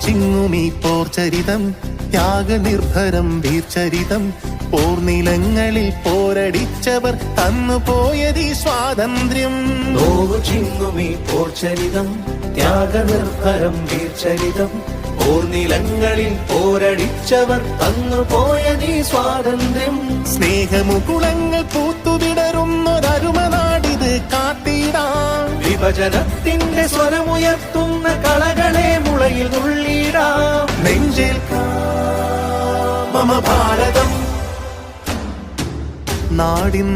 ചിങ്ങുമീ പോർചരിതം ത്യാഗനിർഭരം വീർചരിതം പോർനിലങ്ങളിൽ പോരടിച്ചവർ തന്നുപോയതീ സ്വാതന്ത്ര്യം. നോവു ചിങ്ങുമീ പോർചരിതം ത്യാഗനിർഭരം വീർചരിതം പോർനിലങ്ങളിൽ പോരടിച്ചവർ തന്നുപോയതീ സ്വാതന്ത്ര്യം. സ്നേഹമുകുളങ്ങൾ പൂത്തുവിടരുന്നൊരരുമനാടിത് കാത്തിടാം. വിഭജനത്തിന്റെ സ്വരമുയർത്തുന്ന കളകളെ മുളയിൽ നുള്ളിടാം. നെഞ്ചേൽക്കാം മമ ഭാരതം നാടിൻ